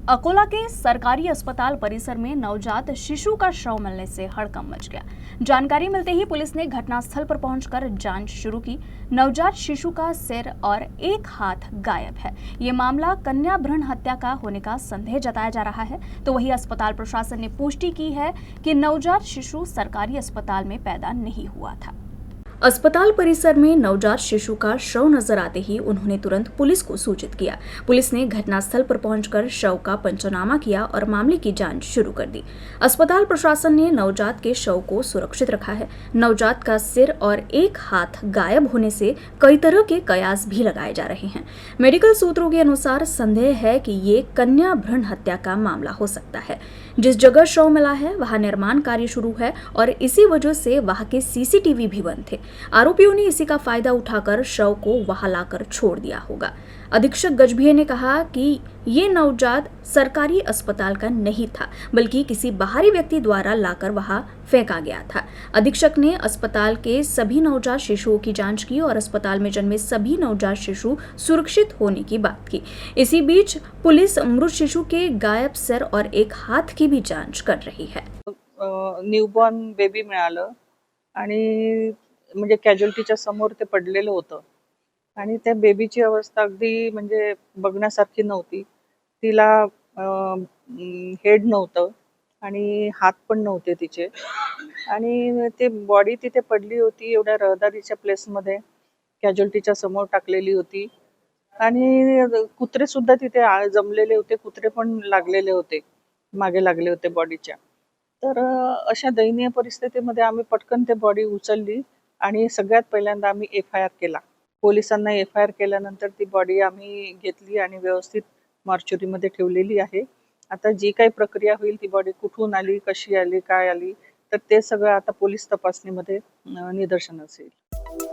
अकोला के सरकारी अस्पताल परिसर में नवजात शिशु का शव मिलने से हड़कंप मच गया। जानकारी मिलते ही पुलिस ने घटनास्थल पर पहुंचकर जांच शुरू की। नवजात शिशु का सिर और एक हाथ गायब है। ये मामला कन्या भ्रूण हत्या का होने का संदेह जताया जा रहा है। तो वही अस्पताल प्रशासन ने पुष्टि की है कि नवजात शिशु सरकारी अस्पताल में पैदा नहीं हुआ था। अस्पताल परिसर में नवजात शिशु का शव नजर आते ही उन्होंने तुरंत पुलिस को सूचित किया। पुलिस ने घटनास्थल पर पहुंचकर शव का पंचनामा किया और मामले की जांच शुरू कर दी। अस्पताल प्रशासन ने नवजात के शव को सुरक्षित रखा है। नवजात का सिर और एक हाथ गायब होने से कई तरह के कयास भी लगाए जा रहे हैं। मेडिकल सूत्रों के अनुसार संदेह है कि ये कन्या भ्रूण हत्या का मामला हो सकता है। जिस जगह शव मिला है वहां निर्माण कार्य शुरू है और इसी वजह से वहां के सीसीटीवी भी बंद थे। आरोपियों ने इसी का फायदा उठाकर शव को वहां लाकर छोड़ दिया होगा। अधीक्षक गजभिये ने कहा कि ये नवजात सरकारी अस्पताल का नहीं था, बल्कि किसी बाहरी व्यक्ति द्वारा लाकर वहां फेंका गया था। अधीक्षक ने अस्पताल के सभी नवजात शिशुओं की जांच की और अस्पताल में जन्मे सभी नवजात शिशु सुरक्षित होने की बात की। इसी बीच पुलिस मृत शिशु के गायब सिर और एक हाथ की भी जांच कर रही है। न्यूबॉर्न बेबी मिळालं आणि म्हणजे कॅज्युअल्टीच्या समोर ते पडलेलं होतं आणि त्या बेबीची अवस्था अगदी म्हणजे बघण्यासारखी नव्हती। तिला हेड नव्हतं आणि हात पण नव्हते तिचे आणि ते बॉडी तिथे पडली होती एवढ्या रहदारीच्या प्लेसमध्ये कॅज्युअल्टीच्या समोर टाकलेली होती आणि कुत्रे सुद्धा तिथे जमलेले होते, कुत्रे पण लागलेले होते, मागे लागले होते बॉडीच्या। तर अशा दयनीय परिस्थितीमध्ये आम्ही पटकन ते बॉडी उचलली आणि सगळ्यात पहिल्यांदा आम्ही एफ-आय-आर केला। पोलिसांना एफ-आय-आर केल्यानंतर ती बॉडी आम्ही घेतली आणि व्यवस्थित मॉर्च्युरीमध्ये ठेवलेली आहे। आता जी काही प्रक्रिया होईल, ती बॉडी कुठून आली, कशी आली, काय आली, तर ते सगळं आता पोलीस तपासणीमध्ये निदर्शनास येईल।